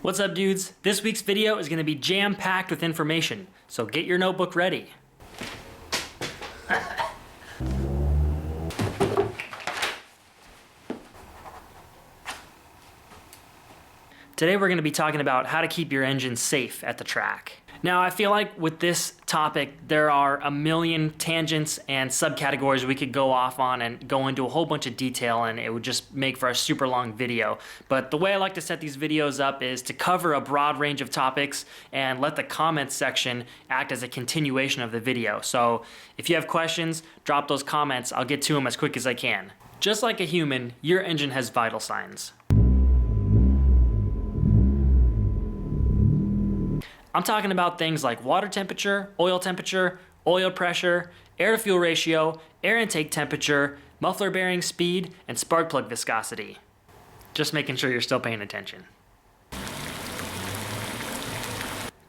What's up, dudes? This week's video is going to be jam-packed with information, so get your notebook ready. Today we're going to be talking about how to keep your engine safe at the track. Now, I feel like with this topic, there are a million tangents and subcategories we could go off on and go into a whole bunch of detail, and it would just make for a super long video. But the way I like to set these videos up is to cover a broad range of topics and let the comments section act as a continuation of the video. So if you have questions, drop those comments. I'll get to them as quick as I can. Just like a human, your engine has vital signs. I'm talking about things like water temperature, oil pressure, air to fuel ratio, air intake temperature, muffler bearing speed, and spark plug viscosity. Just making sure you're still paying attention.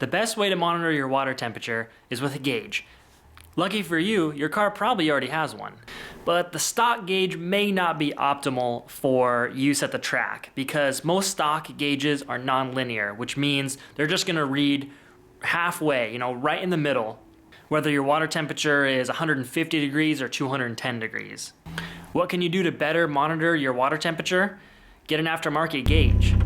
The best way to monitor your water temperature is with a gauge. Lucky for you, your car probably already has one. But the stock gauge may not be optimal for use at the track because most stock gauges are non-linear, which means they're just gonna read halfway, right in the middle, whether your water temperature is 150 degrees or 210 degrees. What can you do to better monitor your water temperature? Get an aftermarket gauge.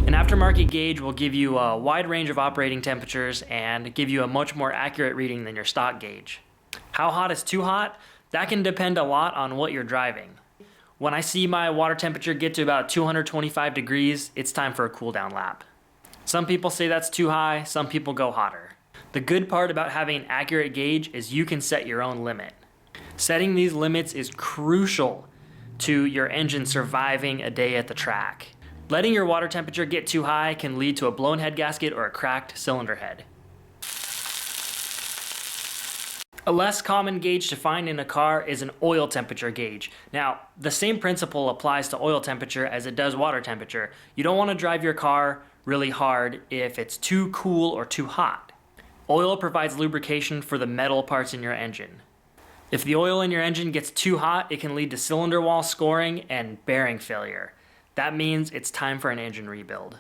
An aftermarket gauge will give you a wide range of operating temperatures and give you a much more accurate reading than your stock gauge. How hot is too hot? That can depend a lot on what you're driving. When I see my water temperature get to about 225 degrees, it's time for a cool down lap. Some people say that's too high, some people go hotter. The good part about having an accurate gauge is you can set your own limit. Setting these limits is crucial to your engine surviving a day at the track. Letting your water temperature get too high can lead to a blown head gasket or a cracked cylinder head. A less common gauge to find in a car is an oil temperature gauge. Now, the same principle applies to oil temperature as it does water temperature. You don't want to drive your car really hard if it's too cool or too hot. Oil provides lubrication for the metal parts in your engine. If the oil in your engine gets too hot, it can lead to cylinder wall scoring and bearing failure. That means it's time for an engine rebuild.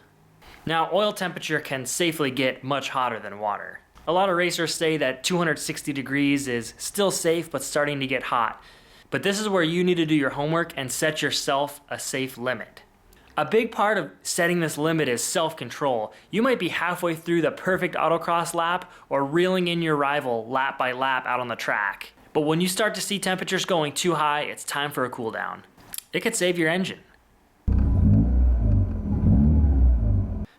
Now, oil temperature can safely get much hotter than water. A lot of racers say that 260 degrees is still safe but starting to get hot. But this is where you need to do your homework and set yourself a safe limit. A big part of setting this limit is self-control. You might be halfway through the perfect autocross lap or reeling in your rival lap by lap out on the track. But when you start to see temperatures going too high, it's time for a cool down. It could save your engine.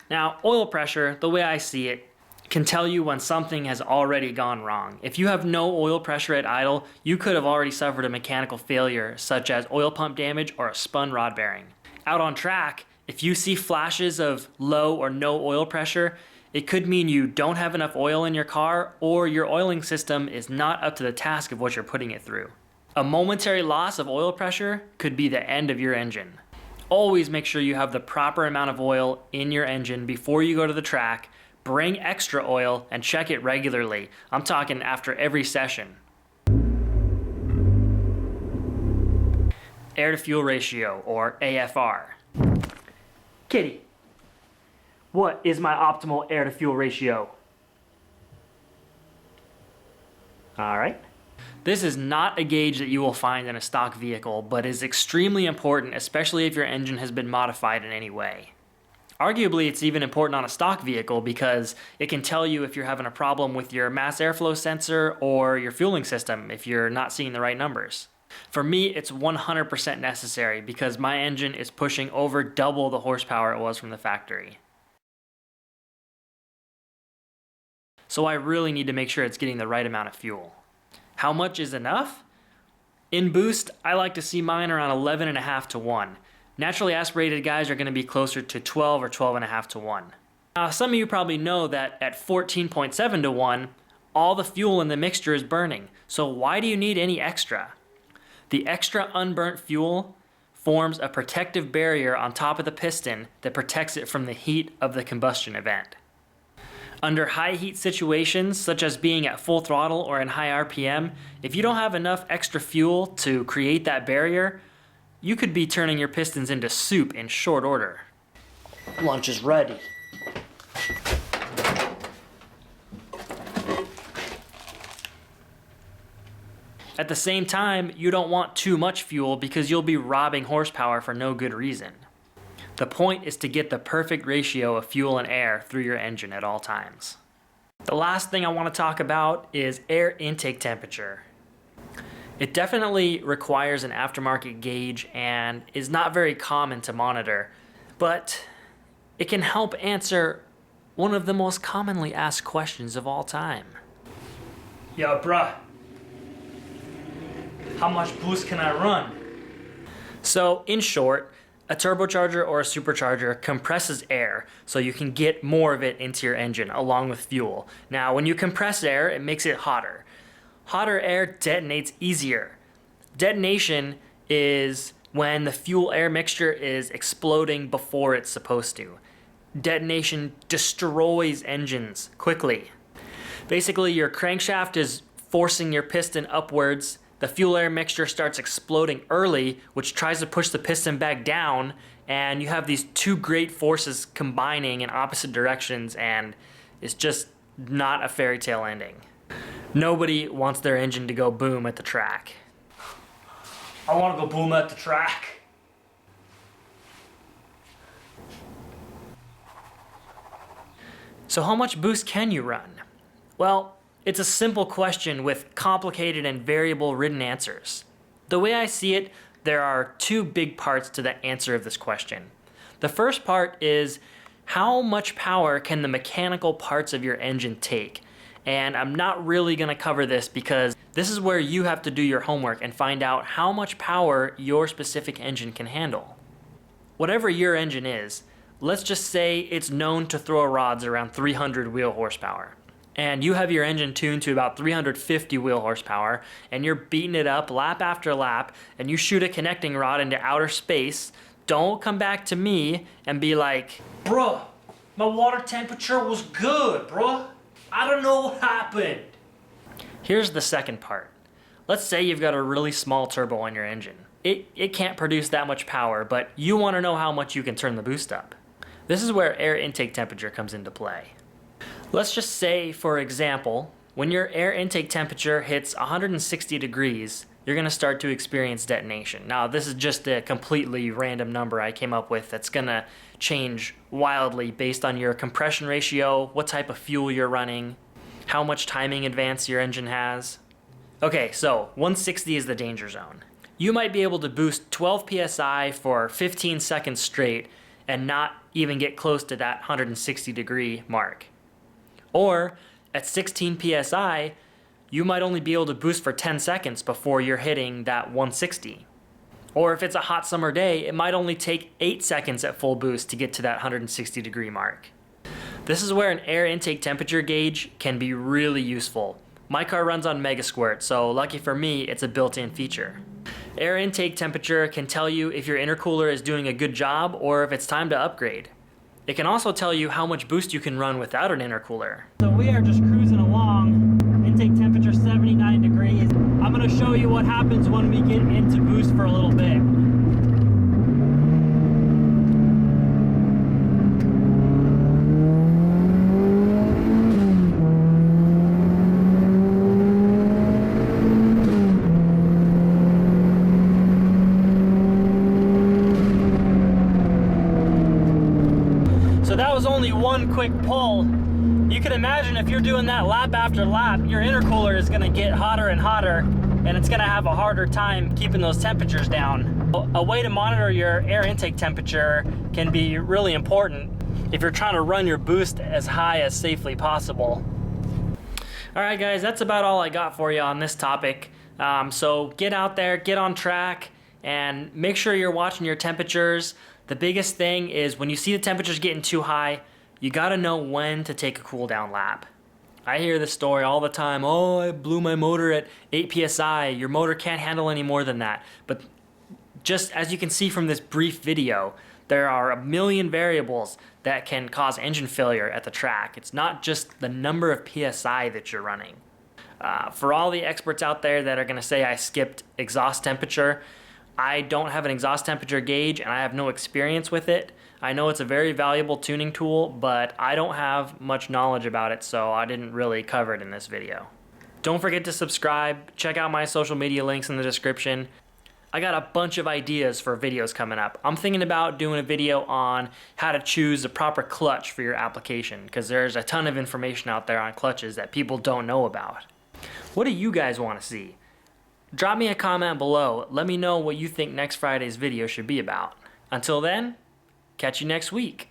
Now, oil pressure, the way I see it, can tell you when something has already gone wrong. If you have no oil pressure at idle, you could have already suffered a mechanical failure, such as oil pump damage or a spun rod bearing. Out on track, if you see flashes of low or no oil pressure, it could mean you don't have enough oil in your car or your oiling system is not up to the task of what you're putting it through. A momentary loss of oil pressure could be the end of your engine. Always make sure you have the proper amount of oil in your engine before you go to the track. Bring extra oil and check it regularly. I'm talking after every session. Air to fuel ratio, or AFR. Kitty, what is my optimal air to fuel ratio? All right. This is not a gauge that you will find in a stock vehicle, but is extremely important, especially if your engine has been modified in any way. Arguably, it's even important on a stock vehicle because it can tell you if you're having a problem with your mass airflow sensor or your fueling system if you're not seeing the right numbers. For me, it's 100% necessary because my engine is pushing over double the horsepower it was from the factory. So I really need to make sure it's getting the right amount of fuel. How much is enough? In boost, I like to see mine around 11.5 to 1. Naturally aspirated guys are going to be closer to 12 or 12.5 to 1. Now, some of you probably know that at 14.7 to 1, all the fuel in the mixture is burning. So why do you need any extra? The extra unburnt fuel forms a protective barrier on top of the piston that protects it from the heat of the combustion event. Under high heat situations, such as being at full throttle or in high RPM, if you don't have enough extra fuel to create that barrier, you could be turning your pistons into soup in short order. Lunch is ready. At the same time, you don't want too much fuel because you'll be robbing horsepower for no good reason. The point is to get the perfect ratio of fuel and air through your engine at all times. The last thing I want to talk about is air intake temperature. It definitely requires an aftermarket gauge and is not very common to monitor, but it can help answer one of the most commonly asked questions of all time. Yo, bruh, how much boost can I run? So, in short, a turbocharger or a supercharger compresses air so you can get more of it into your engine along with fuel. Now, when you compress air, it makes it hotter. Hotter air detonates easier. Detonation is when the fuel-air mixture is exploding before it's supposed to. Detonation destroys engines quickly. Basically, your crankshaft is forcing your piston upwards. The fuel-air mixture starts exploding early, which tries to push the piston back down, and you have these two great forces combining in opposite directions, and it's just not a fairy tale ending. Nobody wants their engine to go boom at the track. I want to go boom at the track. So how much boost can you run? Well, it's a simple question with complicated and variable written answers. The way I see it, there are two big parts to the answer of this question. The first part is how much power can the mechanical parts of your engine take? And I'm not really going to cover this because this is where you have to do your homework and find out how much power your specific engine can handle. Whatever your engine is, let's just say it's known to throw rods around 300 wheel horsepower. And you have your engine tuned to about 350 wheel horsepower, and you're beating it up lap after lap, and you shoot a connecting rod into outer space. Don't come back to me and be like, bruh, my water temperature was good, bruh. I don't know what happened. Here's the second part. Let's say you've got a really small turbo on your engine. It can't produce that much power, but you want to know how much you can turn the boost up. This is where air intake temperature comes into play. Let's just say, for example, when your air intake temperature hits 160 degrees, you're going to start to experience detonation. Now, this is just a completely random number I came up with that's going to change wildly based on your compression ratio, what type of fuel you're running, how much timing advance your engine has. Okay, so 160 is the danger zone. You might be able to boost 12 psi for 15 seconds straight and not even get close to that 160 degree mark. Or at 16 psi, you might only be able to boost for 10 seconds before you're hitting that 160. Or if it's a hot summer day, it might only take 8 seconds at full boost to get to that 160 degree mark. This is where an air intake temperature gauge can be really useful. My car runs on Megasquirt, so lucky for me, it's a built-in feature. Air intake temperature can tell you if your intercooler is doing a good job or if it's time to upgrade. It can also tell you how much boost you can run without an intercooler. So we are just cruising along, intake temperature 79 degrees. I'm going to show you what happens when we get into boost for a little bit. So that was only one quick pull. You can imagine if you're doing that lap after lap, your intercooler is going to get hotter and hotter, and it's going to have a harder time keeping those temperatures down. A way to monitor your air intake temperature can be really important if you're trying to run your boost as high as safely possible. Alright guys, that's about all I got for you on this topic. So get out there, get on track, and make sure you're watching your temperatures. The biggest thing is when you see the temperatures getting too high, you gotta know when to take a cool down lap. I hear this story all the time. Oh, I blew my motor at 8 psi. Your motor can't handle any more than that. But just as you can see from this brief video, there are a million variables that can cause engine failure at the track. It's not just the number of psi that you're running. For all the experts out there that are gonna say I skipped exhaust temperature, I don't have an exhaust temperature gauge and I have no experience with it. I know it's a very valuable tuning tool, but I don't have much knowledge about it, so I didn't really cover it in this video. Don't forget to subscribe, check out my social media links in the description. I got a bunch of ideas for videos coming up. I'm thinking about doing a video on how to choose the proper clutch for your application, because there's a ton of information out there on clutches that people don't know about. What do you guys want to see? Drop me a comment below. Let me know what you think next Friday's video should be about. Until then, catch you next week.